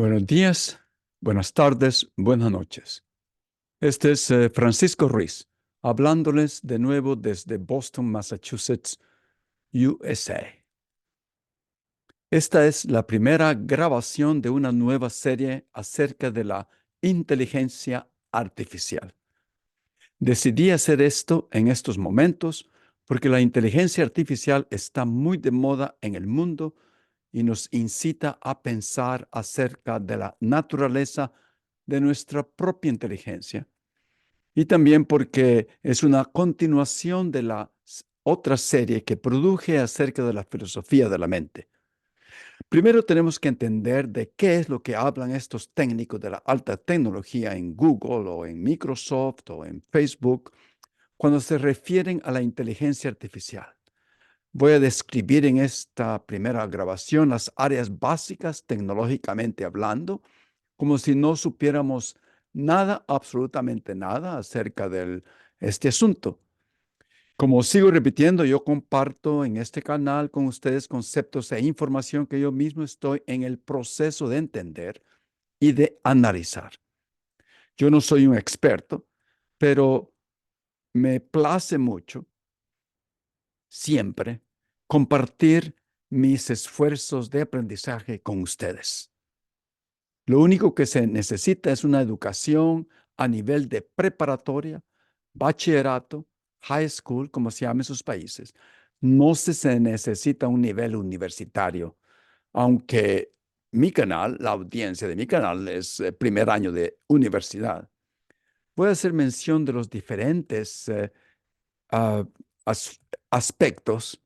Buenos días, buenas tardes, buenas noches. Este es Francisco Ruiz, hablándoles de nuevo desde Boston, Massachusetts, USA. Esta es la primera grabación de una nueva serie acerca de la inteligencia artificial. Decidí hacer esto en estos momentos porque la inteligencia artificial está muy de moda en el mundo y nos incita a pensar acerca de la naturaleza de nuestra propia inteligencia. Y también porque es una continuación de la otra serie que produje acerca de la filosofía de la mente. Primero tenemos que entender de qué es lo que hablan estos técnicos de la alta tecnología en Google o en Microsoft o en Facebook cuando se refieren a la inteligencia artificial. Voy a describir en esta primera grabación las áreas básicas tecnológicamente hablando, como si no supiéramos nada, absolutamente nada acerca de este asunto. Como sigo repitiendo, yo comparto en este canal con ustedes conceptos e información que yo mismo estoy en el proceso de entender y de analizar. Yo no soy un experto, pero me place mucho siempre compartir mis esfuerzos de aprendizaje con ustedes. Lo único que se necesita es una educación a nivel de preparatoria, bachillerato, high school, como se llama en sus países. No se necesita un nivel universitario, aunque mi canal, la audiencia de mi canal es primer año de universidad. Voy a hacer mención de los diferentes ah, as- aspectos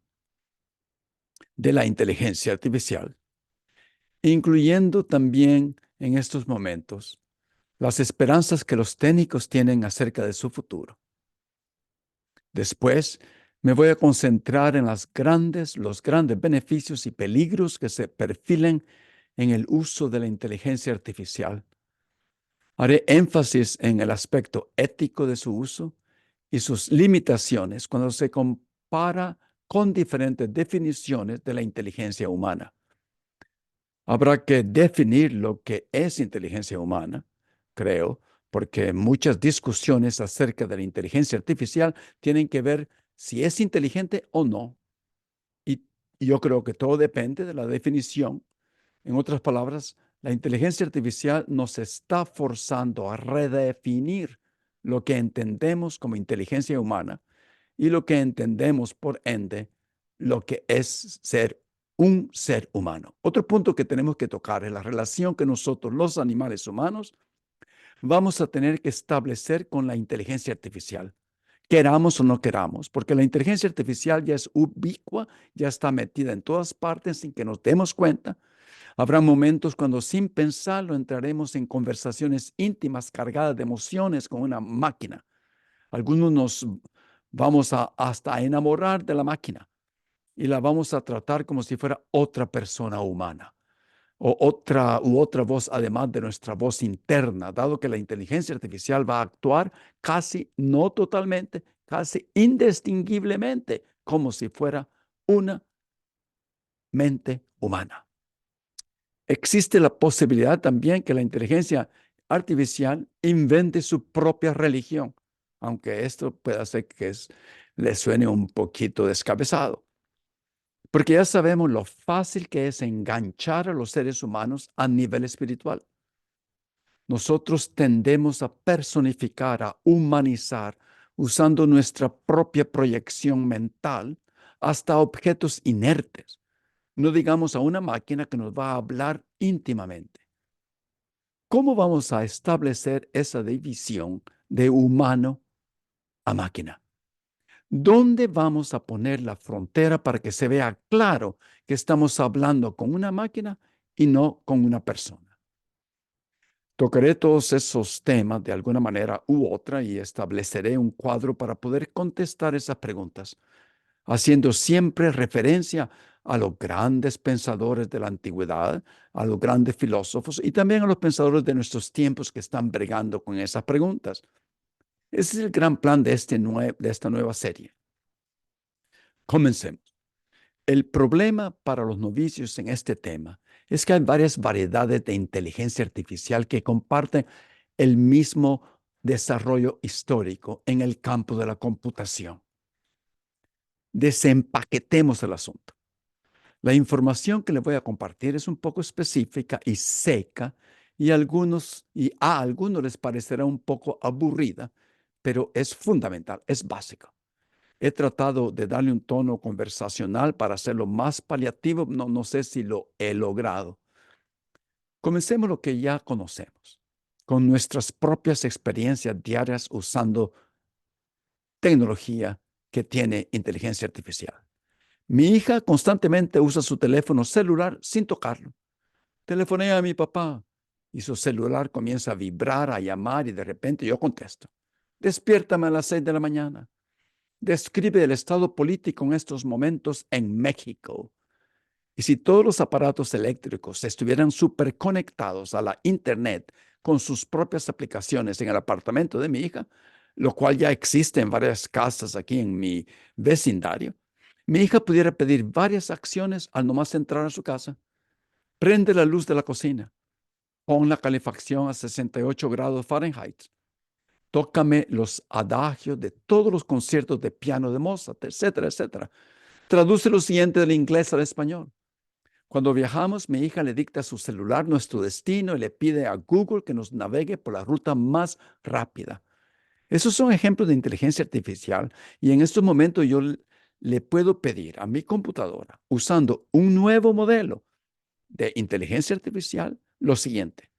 de la inteligencia artificial, incluyendo también en estos momentos las esperanzas que los técnicos tienen acerca de su futuro. Después, me voy a concentrar en los grandes beneficios y peligros que se perfilan en el uso de la inteligencia artificial. Haré énfasis en el aspecto ético de su uso y sus limitaciones cuando se compara con diferentes definiciones de la inteligencia humana. Habrá que definir lo que es inteligencia humana, creo, porque muchas discusiones acerca de la inteligencia artificial tienen que ver si es inteligente o no. Y yo creo que todo depende de la definición. En otras palabras, la inteligencia artificial nos está forzando a redefinir lo que entendemos como inteligencia humana y lo que entendemos por ende lo que es ser un ser humano. Otro punto que tenemos que tocar es la relación que nosotros, los animales humanos, vamos a tener que establecer con la inteligencia artificial, queramos o no queramos, porque la inteligencia artificial ya es ubicua, ya está metida en todas partes sin que nos demos cuenta. Habrá momentos cuando sin pensarlo entraremos en conversaciones íntimas cargadas de emociones con una máquina. Algunos nos vamos a hasta a enamorar de la máquina y la vamos a tratar como si fuera otra persona humana o otra voz además de nuestra voz interna, dado que la inteligencia artificial va a actuar casi, no totalmente, casi indistinguiblemente, como si fuera una mente humana. Existe la posibilidad también que la inteligencia artificial invente su propia religión, aunque esto puede hacer que le suene un poquito descabezado. Porque ya sabemos lo fácil que es enganchar a los seres humanos a nivel espiritual. Nosotros tendemos a personificar, a humanizar, usando nuestra propia proyección mental hasta objetos inertes. No digamos a una máquina que nos va a hablar íntimamente. ¿Cómo vamos a establecer esa división de humano a máquina? ¿Dónde vamos a poner la frontera para que se vea claro que estamos hablando con una máquina y no con una persona? Tocaré todos esos temas de alguna manera u otra y estableceré un cuadro para poder contestar esas preguntas, haciendo siempre referencia a los grandes pensadores de la antigüedad, a los grandes filósofos y también a los pensadores de nuestros tiempos que están bregando con esas preguntas. Ese es el gran plan de esta nueva serie. Comencemos. El problema para los novicios en este tema es que hay varias variedades de inteligencia artificial que comparten el mismo desarrollo histórico en el campo de la computación. Desempaquetemos el asunto. La información que les voy a compartir es un poco específica y seca y a algunos les parecerá un poco aburrida, pero es fundamental, es básica. He tratado de darle un tono conversacional para hacerlo más paliativo. No sé si lo he logrado. Comencemos lo que ya conocemos, con nuestras propias experiencias diarias usando tecnología que tiene inteligencia artificial. Mi hija constantemente usa su teléfono celular sin tocarlo. Telefonea a mi papá y su celular comienza a vibrar, a llamar y de repente yo contesto. Despiértame a las 6 de la mañana. Describe el estado político en estos momentos en México. Y si todos los aparatos eléctricos estuvieran superconectados a la Internet con sus propias aplicaciones en el apartamento de mi hija, lo cual ya existe en varias casas aquí en mi vecindario, mi hija pudiera pedir varias acciones al nomás entrar a su casa. Prende la luz de la cocina, pon la calefacción a 68 grados Fahrenheit, tócame los adagios de todos los conciertos de piano de Mozart, etcétera, etcétera. Traduce lo siguiente del inglés al español. Cuando viajamos, mi hija le dicta a su celular nuestro destino y le pide a Google que nos navegue por la ruta más rápida. Esos son ejemplos de inteligencia artificial y en estos momentos yo le puedo pedir a mi computadora, usando un nuevo modelo de inteligencia artificial, lo siguiente.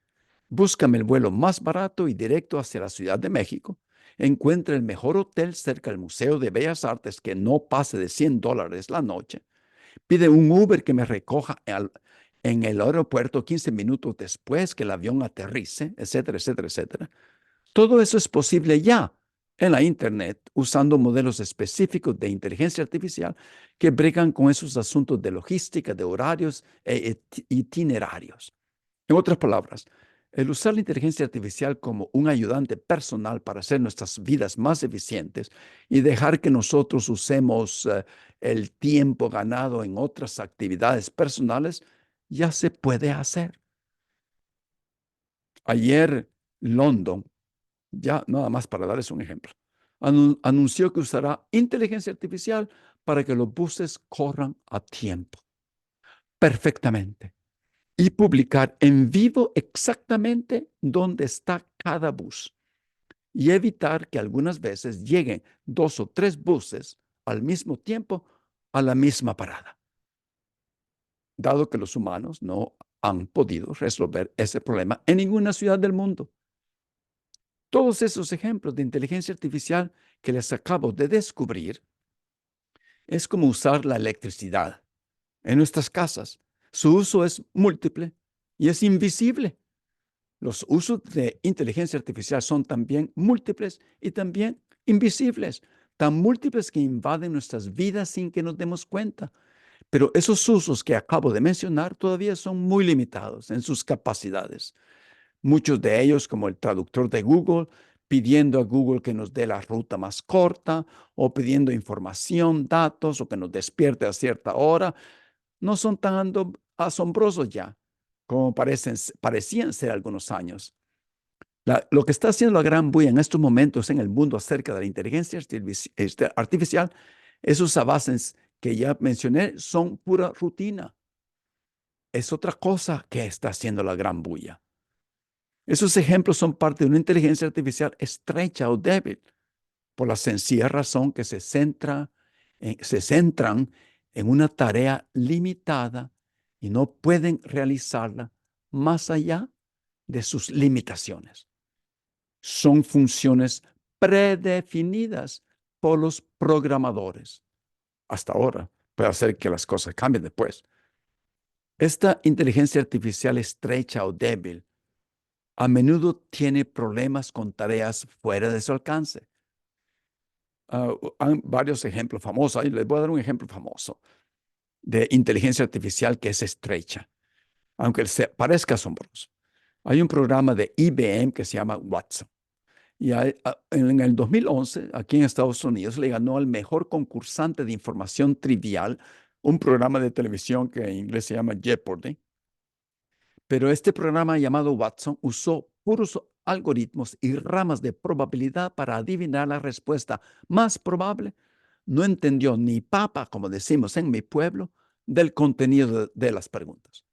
Búscame el vuelo más barato y directo hacia la Ciudad de México. Encuentra el mejor hotel cerca del Museo de Bellas Artes que no pase de $100 la noche. Pide un Uber que me recoja en el aeropuerto 15 minutos después que el avión aterrice, etcétera, etcétera, etcétera. Todo eso es posible ya en la Internet usando modelos específicos de inteligencia artificial que bregan con esos asuntos de logística, de horarios e itinerarios. En otras palabras, el usar la inteligencia artificial como un ayudante personal para hacer nuestras vidas más eficientes y dejar que nosotros usemos el tiempo ganado en otras actividades personales, ya se puede hacer. Ayer, London, ya nada más para darles un ejemplo, anunció que usará inteligencia artificial para que los buses corran a tiempo, perfectamente, y publicar en vivo exactamente dónde está cada bus y evitar que algunas veces lleguen 2 o 3 buses al mismo tiempo a la misma parada, dado que los humanos no han podido resolver ese problema en ninguna ciudad del mundo. Todos esos ejemplos de inteligencia artificial que les acabo de descubrir es como usar la electricidad en nuestras casas. Su uso es múltiple y es invisible. Los usos de inteligencia artificial son también múltiples y también invisibles, tan múltiples que invaden nuestras vidas sin que nos demos cuenta. Pero esos usos que acabo de mencionar todavía son muy limitados en sus capacidades. Muchos de ellos, como el traductor de Google, pidiendo a Google que nos dé la ruta más corta o pidiendo información, datos o que nos despierte a cierta hora, no son tan asombrosos ya como parecían ser algunos años. Lo que está haciendo la gran bulla en estos momentos en el mundo acerca de la inteligencia artificial, esos avances que ya mencioné son pura rutina. Es otra cosa que está haciendo la gran bulla. Esos ejemplos son parte de una inteligencia artificial estrecha o débil, por la sencilla razón que se centran en una tarea limitada y no pueden realizarla más allá de sus limitaciones. Son funciones predefinidas por los programadores. Hasta ahora, puede hacer que las cosas cambien después. Esta inteligencia artificial estrecha o débil a menudo tiene problemas con tareas fuera de su alcance. Hay varios ejemplos famosos. Les voy a dar un ejemplo famoso de inteligencia artificial que es estrecha, aunque parezca asombroso. Hay un programa de IBM que se llama Watson. Y en el 2011, aquí en Estados Unidos, le ganó al mejor concursante de información trivial un programa de televisión que en inglés se llama Jeopardy. Pero este programa llamado Watson usó puros algoritmos y ramas de probabilidad para adivinar la respuesta más probable. No entendió ni papa, como decimos en mi pueblo, del contenido de las preguntas.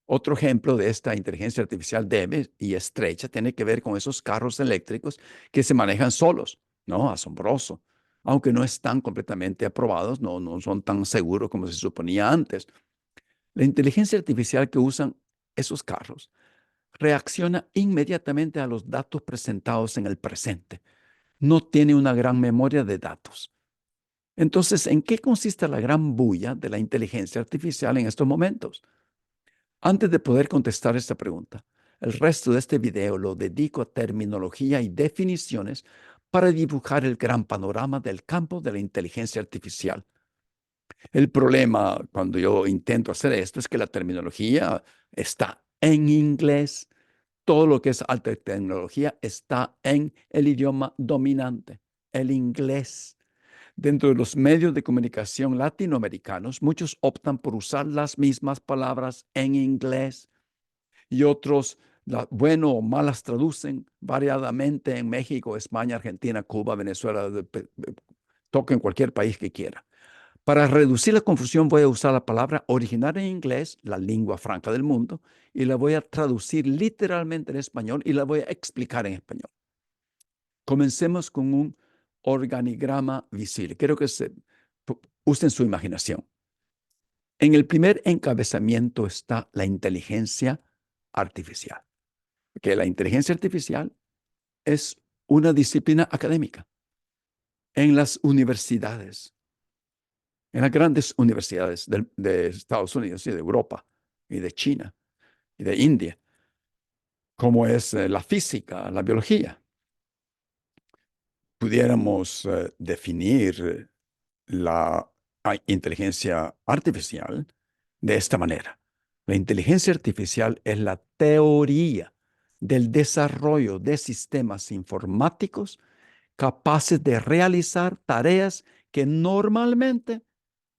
Otro ejemplo de esta inteligencia artificial débil y estrecha tiene que ver con esos carros eléctricos que se manejan solos, ¿no? Asombroso. Aunque no están completamente aprobados, no son tan seguros como se suponía antes. La inteligencia artificial que usan esos carros reacciona inmediatamente a los datos presentados en el presente. No tiene una gran memoria de datos. Entonces, ¿en qué consiste la gran bulla de la inteligencia artificial en estos momentos? Antes de poder contestar esta pregunta, el resto de este video lo dedico a terminología y definiciones para dibujar el gran panorama del campo de la inteligencia artificial. El problema cuando yo intento hacer esto es que la terminología está en inglés. Todo lo que es alta tecnología está en el idioma dominante, el inglés. Dentro de los medios de comunicación latinoamericanos, muchos optan por usar las mismas palabras en inglés y otros, bueno o malas, traducen variadamente en México, España, Argentina, Cuba, Venezuela, toca en cualquier país que quiera. Para reducir la confusión voy a usar la palabra original en inglés, la lengua franca del mundo, y la voy a traducir literalmente en español y la voy a explicar en español. Comencemos con un organigrama visible. Quiero que usen su imaginación. En el primer encabezamiento está la inteligencia artificial. Que la inteligencia artificial es una disciplina académica en las universidades, en las grandes universidades de Estados Unidos y de Europa y de China y de India, como es la física, la biología. Pudiéramos definir la inteligencia artificial de esta manera. La inteligencia artificial es la teoría del desarrollo de sistemas informáticos capaces de realizar tareas que normalmente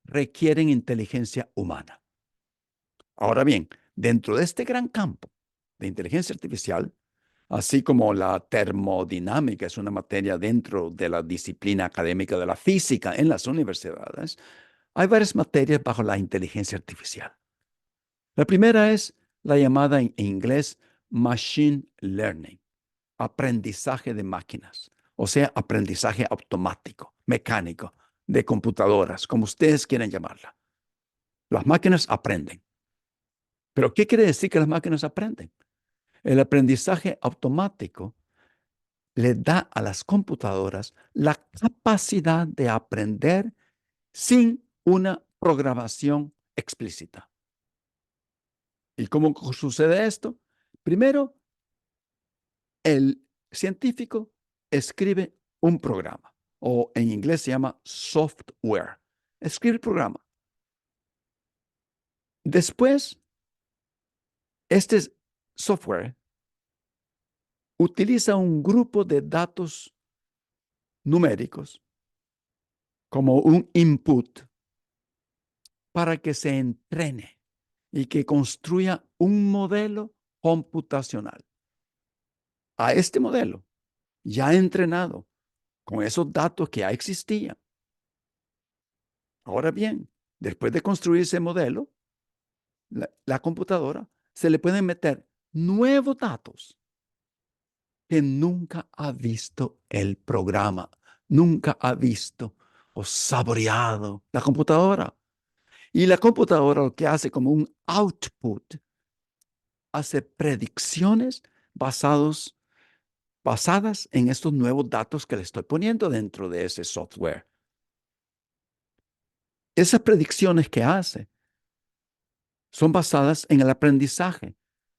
requieren inteligencia humana. Ahora bien, dentro de este gran campo de inteligencia artificial, así como la termodinámica es una materia dentro de la disciplina académica de la física en las universidades, hay varias materias bajo la inteligencia artificial. La primera es la llamada en inglés Machine Learning, aprendizaje de máquinas, o sea, aprendizaje automático, mecánico, de computadoras, como ustedes quieran llamarla. Las máquinas aprenden. ¿Pero qué quiere decir que las máquinas aprenden? El aprendizaje automático le da a las computadoras la capacidad de aprender sin una programación explícita. ¿Y cómo sucede esto? Primero, el científico escribe un programa, o en inglés se llama software. Escribe el programa. Después, este software utiliza un grupo de datos numéricos como un input para que se entrene y que construya un modelo computacional. A este modelo, ya entrenado con esos datos que ya existían. Ahora bien, después de construir ese modelo, la computadora se le pueden meter nuevos datos que nunca ha visto el programa, nunca ha visto o saboreado la computadora. Y la computadora lo que hace como un output, hace predicciones basadas en estos nuevos datos que le estoy poniendo dentro de ese software. Esas predicciones que hace son basadas en el aprendizaje,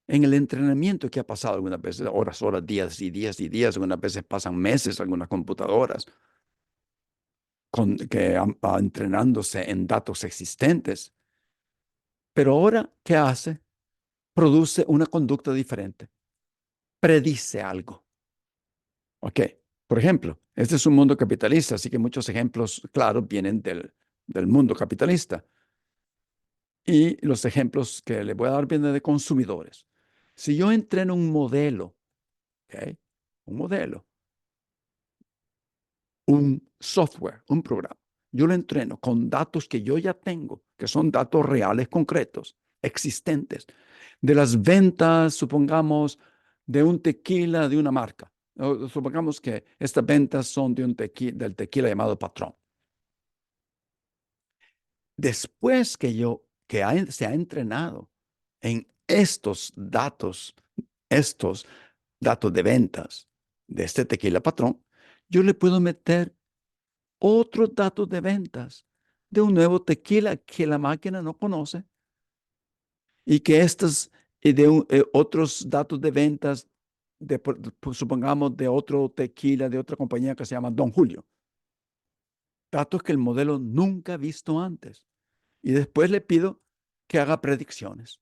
en el entrenamiento que ha pasado algunas veces, horas, días y días y días, algunas veces pasan meses, algunas computadoras, entrenándose en datos existentes. Pero ahora, ¿qué hace? Produce una conducta diferente. Predice algo. ¿Ok? Por ejemplo, este es un mundo capitalista, así que muchos ejemplos claros vienen del mundo capitalista. Y los ejemplos que le voy a dar vienen de consumidores. Si yo entreno un modelo, ¿ok? Un modelo, un software, un programa, yo lo entreno con datos que yo ya tengo, que son datos reales, concretos, existentes, de las ventas, supongamos, de un tequila de una marca. Supongamos que estas ventas son de del tequila llamado Patrón. Después se ha entrenado en estos datos de ventas de este tequila Patrón, yo le puedo meter otros datos de ventas de un nuevo tequila que la máquina no conoce y que otros datos de ventas supongamos de otro tequila de otra compañía que se llama Don Julio. Datos que el modelo nunca ha visto antes. Y después le pido que haga predicciones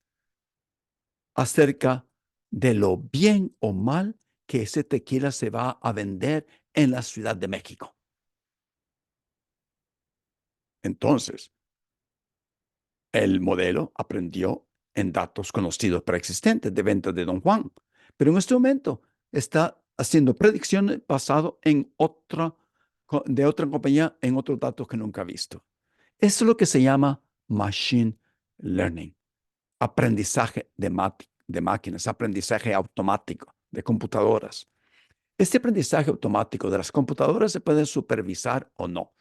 acerca de lo bien o mal que ese tequila se va a vender en la Ciudad de México. Entonces, el modelo aprendió en datos conocidos preexistentes de ventas de Don Juan, pero en este momento está haciendo predicciones basado de otra compañía en otros datos que nunca ha visto. Eso es lo que se llama machine learning, aprendizaje de máquinas, aprendizaje automático de computadoras. Este aprendizaje automático de las computadoras se puede supervisar o no.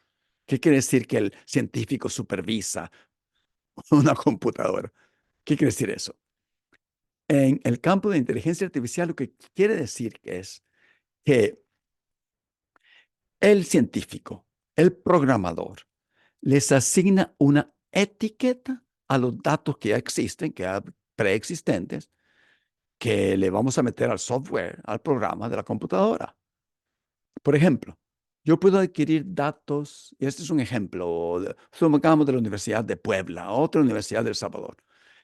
¿Qué quiere decir que el científico supervisa una computadora? ¿Qué quiere decir eso? En el campo de inteligencia artificial, lo que quiere decir es que el científico, el programador, les asigna una etiqueta a los datos que ya existen, que ya preexistentes, que le vamos a meter al software, al programa de la computadora. Por ejemplo, yo puedo adquirir datos, y este es un ejemplo, supongamos de la Universidad de Puebla, otra Universidad de El Salvador.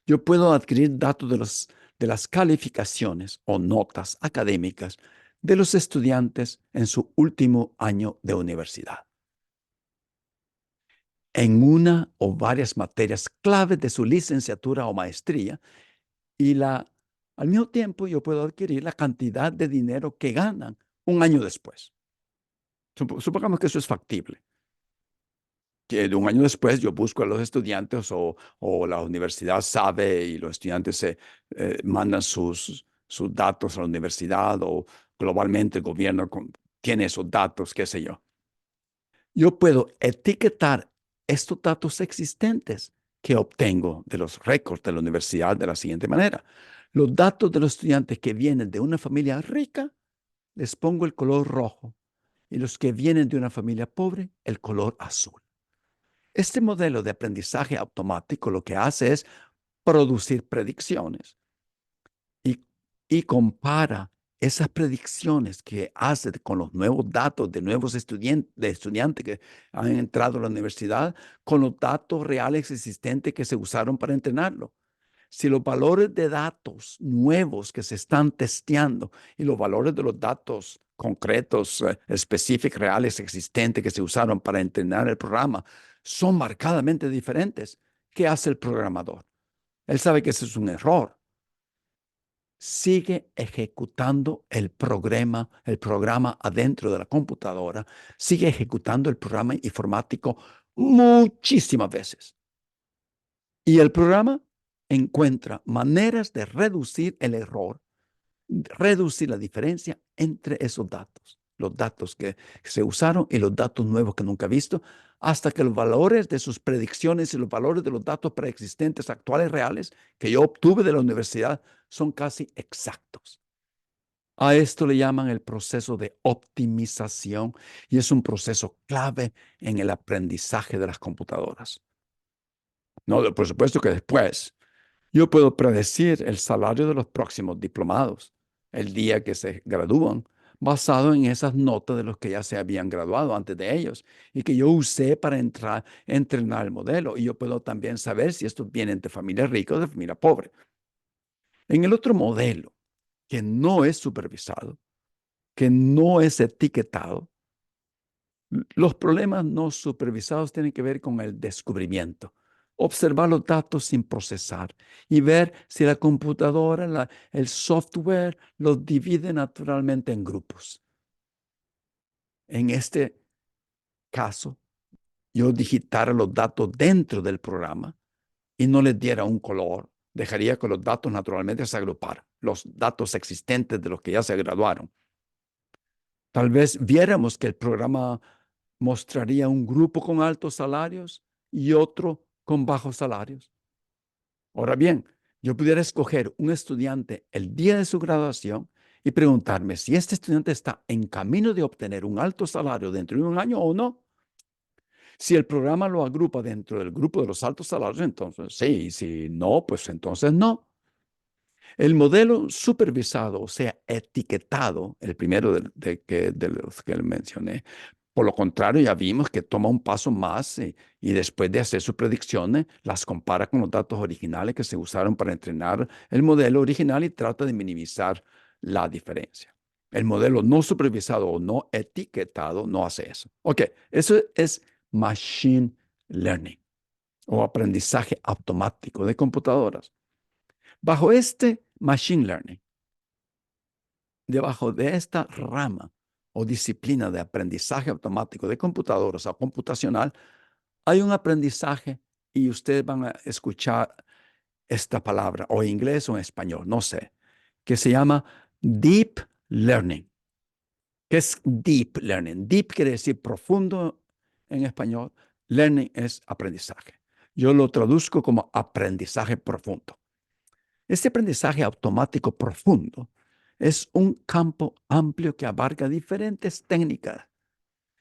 Yo puedo adquirir datos de las calificaciones o notas académicas de los estudiantes en su último año de universidad, en una o varias materias clave de su licenciatura o maestría, al mismo tiempo yo puedo adquirir la cantidad de dinero que ganan un año después. Supongamos que eso es factible, que de un año después yo busco a los estudiantes o la universidad sabe y los estudiantes mandan sus datos a la universidad o globalmente el gobierno tiene esos datos, qué sé yo. Yo puedo etiquetar estos datos existentes que obtengo de los récords de la universidad de la siguiente manera. Los datos de los estudiantes que vienen de una familia rica, les pongo el color rojo, y los que vienen de una familia pobre, el color azul. Este modelo de aprendizaje automático lo que hace es producir predicciones y, y compara esas predicciones que hace con los nuevos datos de nuevos estudiantes que han entrado a la universidad con los datos reales existentes que se usaron para entrenarlo. Si los valores de datos nuevos que se están testeando y los valores de los datos concretos, específicos, reales, existentes que se usaron para entrenar el programa son marcadamente diferentes, ¿qué hace el programador? Él sabe que ese es un error. Sigue ejecutando el programa adentro de la computadora, sigue ejecutando el programa informático muchísimas veces. Y el programa encuentra maneras de reducir el error, reducir la diferencia entre esos datos, los datos que se usaron y los datos nuevos que nunca he visto, hasta que los valores de sus predicciones y los valores de los datos preexistentes actuales reales que yo obtuve de la universidad son casi exactos. A esto le llaman el proceso de optimización y es un proceso clave en el aprendizaje de las computadoras. No, por supuesto que después yo puedo predecir el salario de los próximos diplomados, el día que se gradúan, basado en esas notas de los que ya se habían graduado antes de ellos y que yo usé para entrenar el modelo. Y yo puedo también saber si estos vienen de familia rica o de familia pobre. En el otro modelo, que no es supervisado, que no es etiquetado, los problemas no supervisados tienen que ver con el descubrimiento observar los datos sin procesar y ver si la computadora, el software los divide naturalmente en grupos. En este caso, yo digitara los datos dentro del programa y no les diera un color, dejaría que los datos naturalmente se agruparan, los datos existentes de los que ya se graduaron. Tal vez viéramos que el programa mostraría un grupo con altos salarios y otro con bajos salarios. Ahora bien, yo pudiera escoger un estudiante el día de su graduación y preguntarme si este estudiante está en camino de obtener un alto salario dentro de un año o no. Si el programa lo agrupa dentro del grupo de los altos salarios, entonces sí. Si no, pues entonces no. El modelo supervisado, o sea, etiquetado, el primero de los que mencioné, por lo contrario, ya vimos que toma un paso más y después de hacer sus predicciones, las compara con los datos originales que se usaron para entrenar el modelo original y trata de minimizar la diferencia. El modelo no supervisado o no etiquetado no hace eso. Ok, eso es machine learning o aprendizaje automático de computadoras. Bajo este machine learning, debajo de esta rama o disciplina de aprendizaje automático de computadoras o computacional, hay un aprendizaje y ustedes van a escuchar esta palabra, o en inglés o en español, no sé, que se llama Deep Learning. ¿Qué es Deep Learning? Deep quiere decir profundo en español. Learning es aprendizaje. Yo lo traduzco como aprendizaje profundo. Este aprendizaje automático profundo es un campo amplio que abarca diferentes técnicas.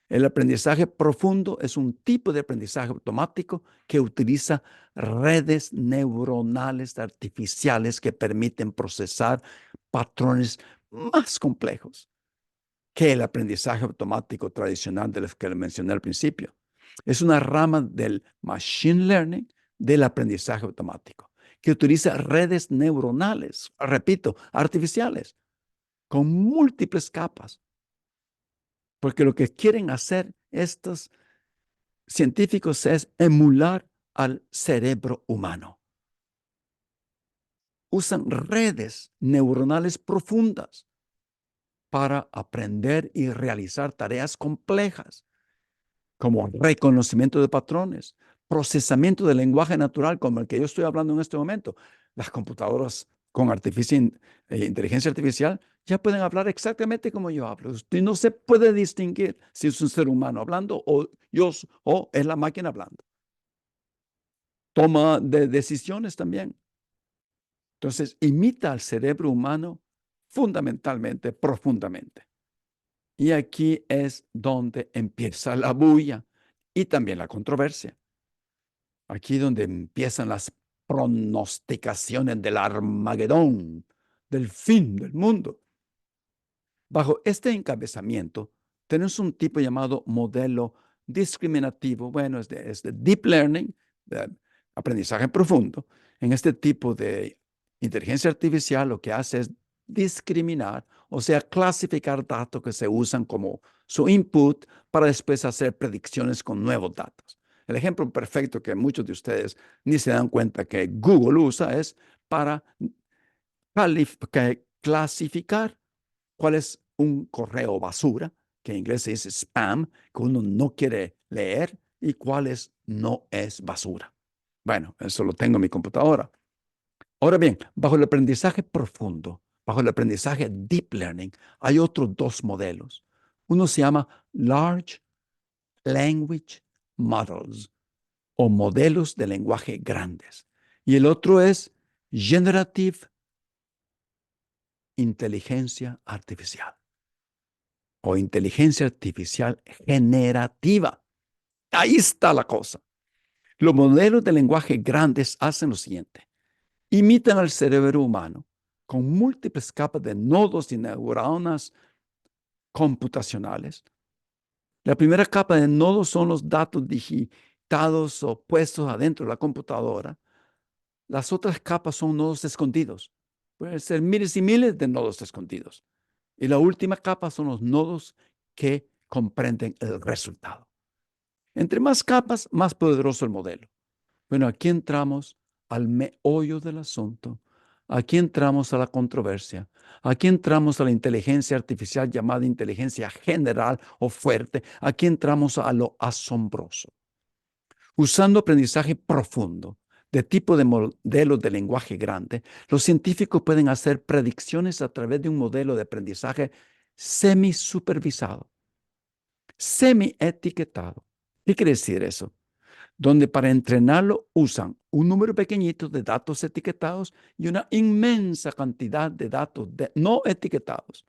El aprendizaje profundo es un tipo de aprendizaje automático que utiliza redes neuronales artificiales que permiten procesar patrones más complejos que el aprendizaje automático tradicional de los que le mencioné al principio. Es una rama del machine learning del aprendizaje automático que utiliza redes neuronales, repito, artificiales, con múltiples capas, porque lo que quieren hacer estos científicos es emular al cerebro humano. Usan redes neuronales profundas para aprender y realizar tareas complejas, como reconocimiento de patrones, procesamiento del lenguaje natural como el que yo estoy hablando en este momento. Las computadoras con inteligencia artificial ya pueden hablar exactamente como yo hablo. Usted no se puede distinguir si es un ser humano hablando o es la máquina hablando. Toma de decisiones también. Entonces, imita al cerebro humano fundamentalmente, profundamente. Y aquí es donde empieza la bulla y también la controversia. Aquí donde empiezan las pronosticaciones del Armagedón, del fin del mundo. Bajo este encabezamiento, tenemos un tipo llamado modelo discriminativo. Bueno, es de deep learning, de aprendizaje profundo. En este tipo de inteligencia artificial lo que hace es discriminar, o sea, clasificar datos que se usan como su input para después hacer predicciones con nuevos datos. El ejemplo perfecto que muchos de ustedes ni se dan cuenta que Google usa es para clasificar cuál es un correo basura, que en inglés se dice spam, que uno no quiere leer, y cuál no es basura. Bueno, eso lo tengo en mi computadora. Ahora bien, bajo el aprendizaje profundo, bajo el aprendizaje deep learning, hay otros dos modelos. Uno se llama Large Language Models o modelos de lenguaje grandes. Y el otro es Generative Inteligencia Artificial o inteligencia artificial generativa. Ahí está la cosa. Los modelos de lenguaje grandes hacen lo siguiente. Imitan al cerebro humano con múltiples capas de nodos y neuronas computacionales. La primera capa de nodos son los datos digitados o puestos adentro de la computadora. Las otras capas son nodos escondidos. Pueden ser miles y miles de nodos escondidos. Y la última capa son los nodos que comprenden el resultado. Entre más capas, más poderoso el modelo. Bueno, aquí entramos al meollo del asunto. Aquí entramos a la controversia. Aquí entramos a la inteligencia artificial llamada inteligencia general o fuerte. Aquí entramos a lo asombroso. Usando aprendizaje profundo de tipo de modelos de lenguaje grande, los científicos pueden hacer predicciones a través de un modelo de aprendizaje semi-supervisado, semi-etiquetado. ¿Qué quiere decir eso? Donde para entrenarlo usan un número pequeñito de datos etiquetados y una inmensa cantidad de datos no etiquetados.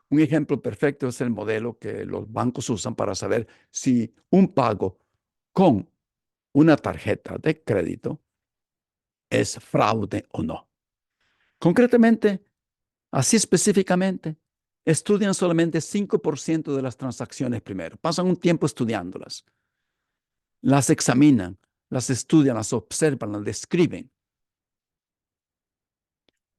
Un ejemplo perfecto es el modelo que los bancos usan para saber si un pago con una tarjeta de crédito es fraude o no. Concretamente, así específicamente, estudian solamente 5% de las transacciones primero. Pasan un tiempo estudiándolas. Las examinan, las estudian, las observan, las describen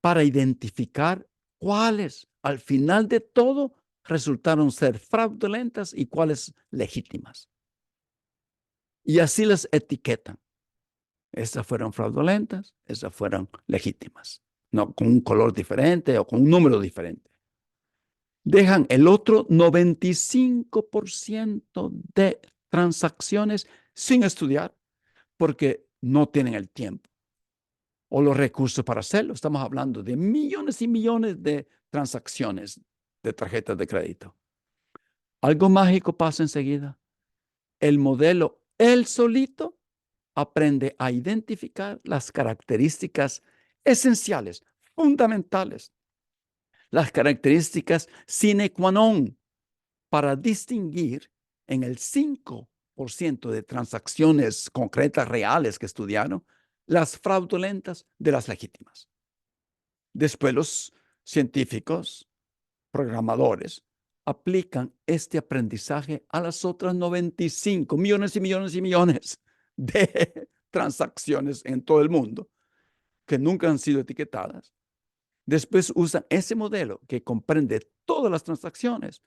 para identificar cuáles, al final de todo, resultaron ser fraudulentas y cuáles legítimas. Y así las etiquetan. Esas fueron fraudulentas, esas fueron legítimas. No con un color diferente o con un número diferente. Dejan el otro 95% de transacciones sin estudiar porque no tienen el tiempo o los recursos para hacerlo. Estamos hablando de millones y millones de transacciones de tarjetas de crédito. Algo mágico pasa enseguida. El modelo, él solito, aprende a identificar las características esenciales, fundamentales, las características sine qua non para distinguir en el 5% de transacciones concretas, reales que estudiaron, las fraudulentas de las legítimas. Después los científicos, programadores, aplican este aprendizaje a las otras 95 millones y millones y millones de transacciones en todo el mundo que nunca han sido etiquetadas. Después usan ese modelo que comprende todas las transacciones.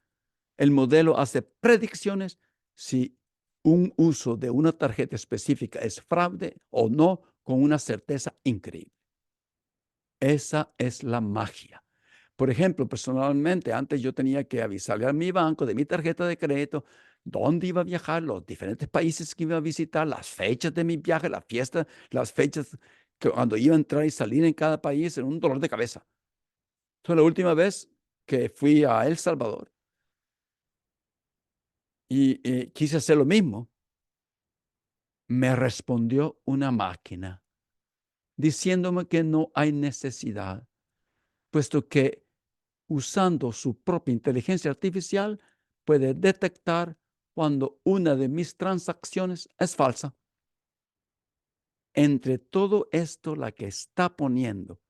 El modelo hace predicciones si un uso de una tarjeta específica es fraude o no con una certeza increíble. Esa es la magia. Por ejemplo, personalmente, antes yo tenía que avisarle a mi banco de mi tarjeta de crédito dónde iba a viajar, los diferentes países que iba a visitar, las fechas de mi viaje, la fiesta, las fechas que cuando iba a entrar y salir en cada país, era un dolor de cabeza. Entonces, la última vez que fui a El Salvador y quise hacer lo mismo, me respondió una máquina diciéndome que no hay necesidad, puesto que usando su propia inteligencia artificial, puede detectar cuando una de mis transacciones es falsa. Entre todo esto, la que está poniendo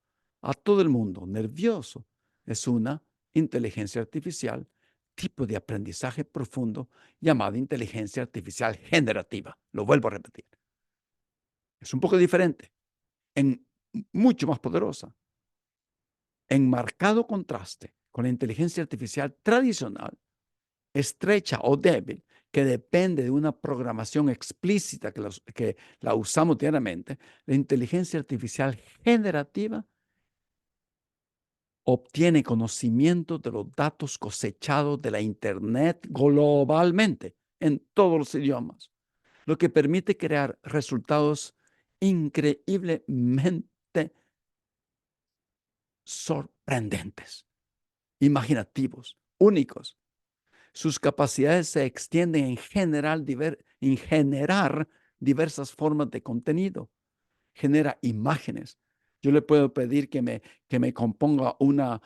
a todo el mundo nervioso es una inteligencia artificial, tipo de aprendizaje profundo llamada inteligencia artificial generativa. Lo vuelvo a repetir. Es un poco diferente, en mucho más poderosa, en marcado contraste con la inteligencia artificial tradicional, estrecha o débil, que depende de una programación explícita que la usamos diariamente. La inteligencia artificial generativa obtiene conocimiento de los datos cosechados de la Internet globalmente, en todos los idiomas, lo que permite crear resultados increíblemente sorprendentes, imaginativos, únicos. Sus capacidades se extienden en generar diversas formas de contenido. Genera imágenes. Yo le puedo pedir que me componga una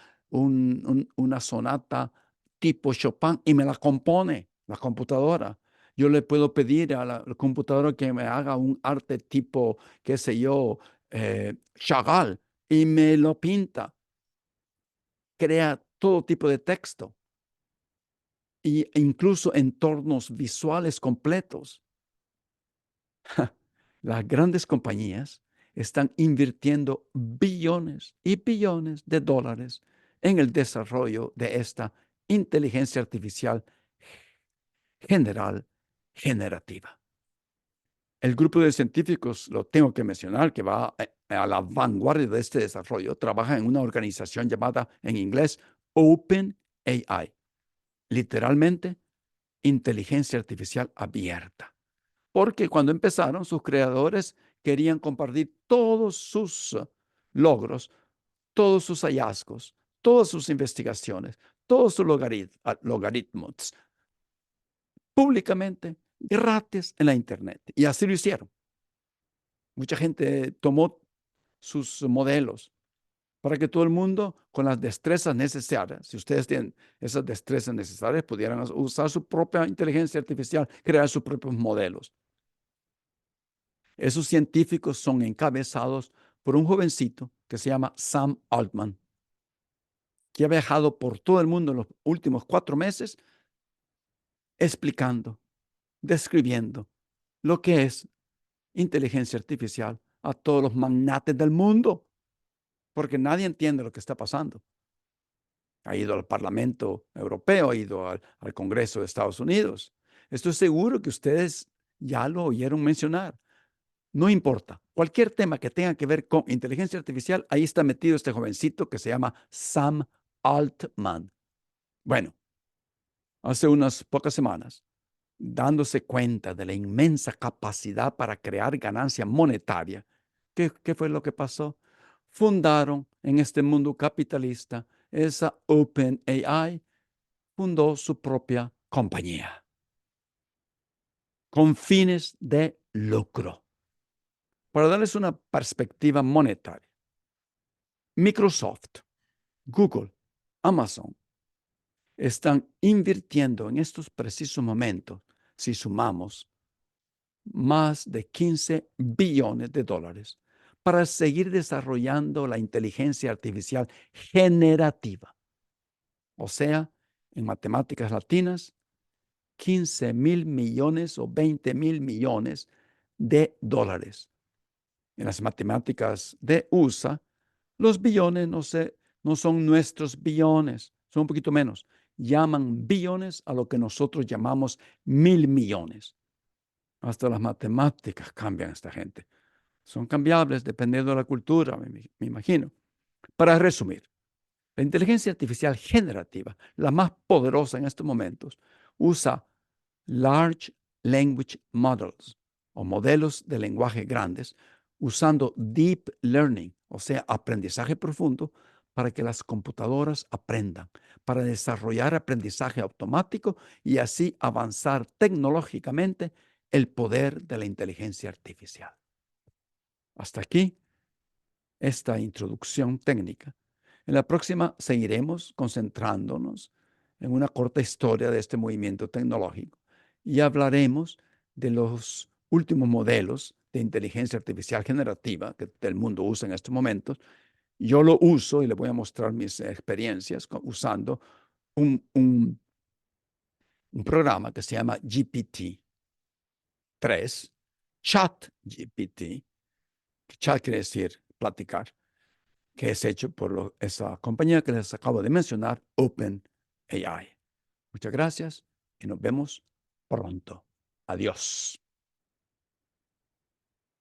sonata tipo Chopin y me la compone la computadora. Yo le puedo pedir a la computadora que me haga un arte tipo, qué sé yo, Chagall y me lo pinta. Crea todo tipo de texto e incluso entornos visuales completos. Las grandes compañías están invirtiendo billones y billones de dólares en el desarrollo de esta inteligencia artificial general generativa. El grupo de científicos, lo tengo que mencionar, que va a la vanguardia de este desarrollo, trabaja en una organización llamada en inglés OpenAI, literalmente inteligencia artificial abierta. Porque cuando empezaron, sus creadores querían compartir todos sus logros, todos sus hallazgos, todas sus investigaciones, todos sus logaritmos públicamente, gratis en la Internet. Y así lo hicieron. Mucha gente tomó sus modelos para que todo el mundo, con las destrezas necesarias, si ustedes tienen esas destrezas necesarias, pudieran usar su propia inteligencia artificial, crear sus propios modelos. Esos científicos son encabezados por un jovencito que se llama Sam Altman, que ha viajado por todo el mundo en los últimos 4 meses explicando, describiendo lo que es inteligencia artificial a todos los magnates del mundo, porque nadie entiende lo que está pasando. Ha ido al Parlamento Europeo, ha ido al Congreso de Estados Unidos. Estoy seguro que ustedes ya lo oyeron mencionar. No importa, cualquier tema que tenga que ver con inteligencia artificial, ahí está metido este jovencito que se llama Sam Altman. Bueno, hace unas pocas semanas, dándose cuenta de la inmensa capacidad para crear ganancia monetaria, ¿qué fue lo que pasó? Fundaron en este mundo capitalista esa OpenAI, fundó su propia compañía con fines de lucro. Para darles una perspectiva monetaria, Microsoft, Google, Amazon están invirtiendo en estos precisos momentos, si sumamos, más de 15 billones de dólares para seguir desarrollando la inteligencia artificial generativa. O sea, en matemáticas latinas, 15,000 millones o 20,000 millones de dólares. En las matemáticas de USA, los billones no son nuestros billones, son un poquito menos. Llaman billones a lo que nosotros llamamos 1,000 millones. Hasta las matemáticas cambian esta gente. Son cambiables dependiendo de la cultura, me imagino. Para resumir, la inteligencia artificial generativa, la más poderosa en estos momentos, usa Large Language Models o modelos de lenguaje grandes, usando Deep Learning, o sea, aprendizaje profundo, para que las computadoras aprendan, para desarrollar aprendizaje automático y así avanzar tecnológicamente el poder de la inteligencia artificial. Hasta aquí esta introducción técnica. En la próxima seguiremos concentrándonos en una corta historia de este movimiento tecnológico y hablaremos de los últimos modelos de inteligencia artificial generativa que el mundo usa en estos momentos. Yo lo uso y le voy a mostrar mis experiencias usando un programa que se llama GPT-3, ChatGPT. Chat quiere decir platicar, que es hecho por esa compañía que les acabo de mencionar, OpenAI. Muchas gracias y nos vemos pronto. Adiós.